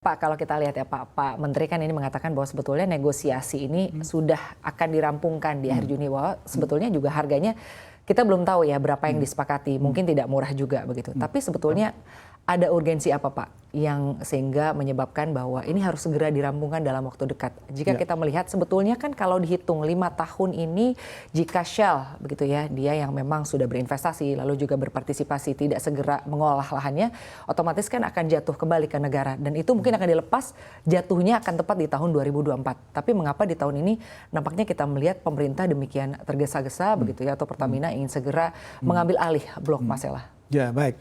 Pak, kalau kita lihat ya Pak Menteri kan ini mengatakan bahwa sebetulnya negosiasi ini sudah akan dirampungkan di akhir Juni, bahwa sebetulnya juga harganya kita belum tahu ya berapa yang disepakati, mungkin tidak murah juga begitu. Tapi sebetulnya ada urgensi apa Pak yang sehingga menyebabkan bahwa ini harus segera dirampungkan dalam waktu dekat? Jika kita melihat sebetulnya kan kalau dihitung 5 tahun ini, jika Shell begitu ya, dia yang memang sudah berinvestasi lalu juga berpartisipasi tidak segera mengolah lahannya, otomatis kan akan jatuh kembali ke negara, dan itu mungkin akan dilepas, jatuhnya akan tepat di tahun 2024. Tapi mengapa di tahun ini nampaknya kita melihat pemerintah demikian tergesa-gesa begitu ya, atau Pertamina ingin segera mengambil alih blok Masela? Ya, baik.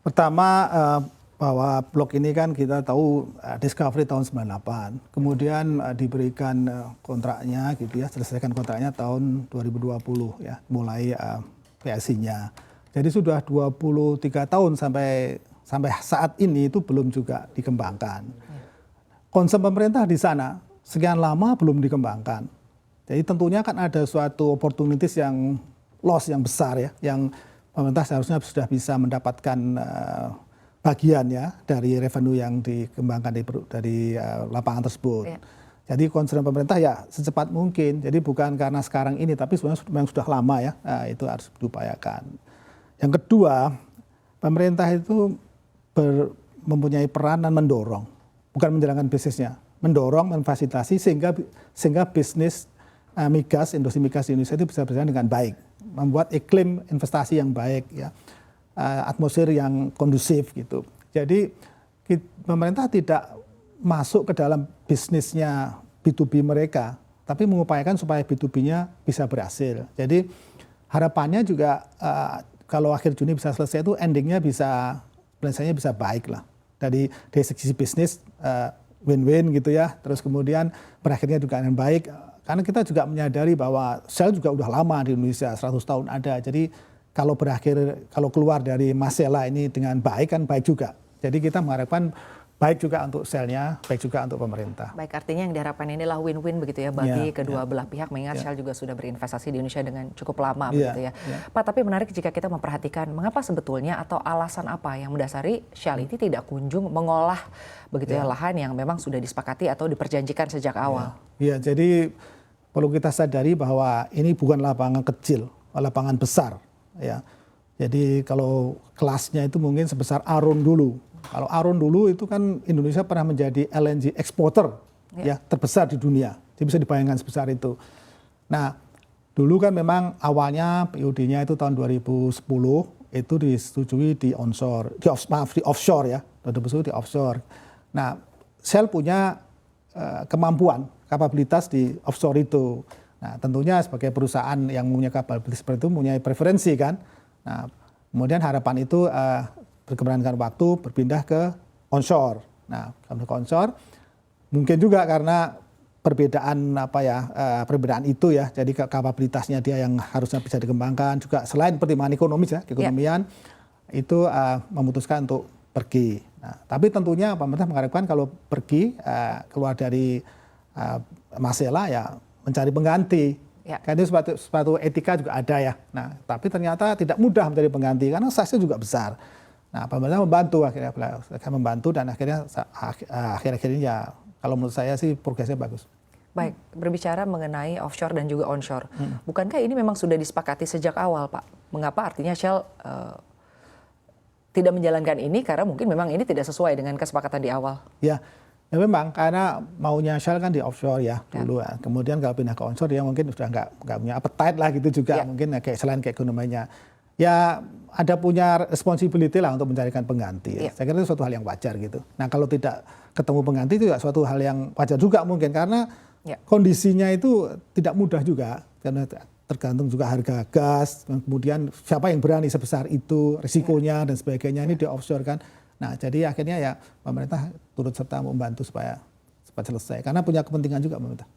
Pertama, bahwa blok ini kan kita tahu discovery tahun 98, kemudian diberikan kontraknya gitu ya, selesaikan kontraknya tahun 2020 ya, mulai PSC-nya. Jadi sudah 23 tahun sampai saat ini itu belum juga dikembangkan. Concern pemerintah di sana sekian lama belum dikembangkan. Jadi tentunya kan ada suatu opportunities yang loss yang besar ya, yang pemerintah seharusnya sudah bisa mendapatkan bagian ya dari revenue yang dikembangkan dari lapangan tersebut. Ya. Jadi concern pemerintah ya secepat mungkin. Jadi bukan karena sekarang ini, tapi sebenarnya memang sudah lama ya, itu harus diupayakan. Yang kedua, pemerintah itu mempunyai peranan mendorong, bukan menjalankan bisnisnya, mendorong, memfasilitasi sehingga bisnis migas, industri migas di Indonesia itu bisa berjalan dengan baik, membuat iklim investasi yang baik ya, atmosfer yang kondusif gitu. Jadi pemerintah tidak masuk ke dalam bisnisnya B2B mereka, tapi mengupayakan supaya B2B-nya bisa berhasil. Jadi harapannya juga kalau akhir Juni bisa selesai itu endingnya bisa, penyelesaiannya bisa baik lah. Dari segi bisnis win-win gitu ya, terus kemudian berakhirnya juga dengan baik. Karena kita juga menyadari bahwa Shell juga udah lama di Indonesia, 100 tahun ada. Jadi kalau keluar dari Masela ini dengan baik kan baik juga. Jadi kita mengharapkan baik juga untuk Shell-nya, baik juga untuk pemerintah. Baik, artinya yang diharapkan inilah win-win begitu ya bagi kedua belah pihak, mengingat Shell juga sudah berinvestasi di Indonesia dengan cukup lama begitu ya. Pak, tapi menarik jika kita memperhatikan mengapa sebetulnya atau alasan apa yang mendasari Shell ini tidak kunjung mengolah begitu ya lahan yang memang sudah disepakati atau diperjanjikan sejak awal. Iya, jadi perlu kita sadari bahwa ini bukan lapangan kecil, lapangan besar ya. Jadi kalau kelasnya itu mungkin sebesar Arum dulu. Kalau Arum dulu itu kan Indonesia pernah menjadi LNG exporter ya terbesar di dunia. Jadi bisa dibayangkan sebesar itu. Nah, dulu kan memang awalnya PUD-nya itu tahun 2010 itu disetujui di onshore, di offshore ya. 2010 di offshore. Nah, Shell punya kemampuan, kapabilitas di offshore itu. Nah, tentunya sebagai perusahaan yang punya kapabilitas seperti itu punya preferensi kan. Nah, kemudian harapan itu berkembangkan waktu berpindah ke onshore. Nah, ke onshore mungkin juga karena perbedaan itu ya. Jadi kapabilitasnya dia yang harusnya bisa dikembangkan juga selain pertimbangan ekonomis ya, keekonomian itu memutuskan untuk pergi. Nah, tapi tentunya pemerintah mengharapkan kalau pergi keluar dari Masela ya mencari pengganti. Kan itu suatu etika juga ada ya. Nah, tapi ternyata tidak mudah mencari pengganti karena size-nya juga besar. Nah, pemerintah membantu dan akhirnya akhir-akhir ini ya kalau menurut saya sih progresnya bagus. Baik, berbicara mengenai offshore dan juga onshore, bukankah ini memang sudah disepakati sejak awal, Pak? Mengapa artinya Shell tidak menjalankan ini karena mungkin memang ini tidak sesuai dengan kesepakatan di awal? Ya memang karena maunya Shell kan di offshore ya dulu. Kemudian kalau pindah ke onshore dia mungkin sudah nggak punya appetite lah gitu juga. Mungkin kayak selain keekonominya. Ya ada punya responsibility lah untuk mencarikan pengganti. Saya kira itu suatu hal yang wajar gitu. Nah kalau tidak ketemu pengganti itu juga suatu hal yang wajar juga mungkin. Karena kondisinya itu tidak mudah juga. Karena tergantung juga harga gas. Kemudian siapa yang berani sebesar itu, risikonya dan sebagainya ini di offshore kan. Nah jadi akhirnya ya pemerintah turut serta membantu supaya cepat selesai. Karena punya kepentingan juga pemerintah.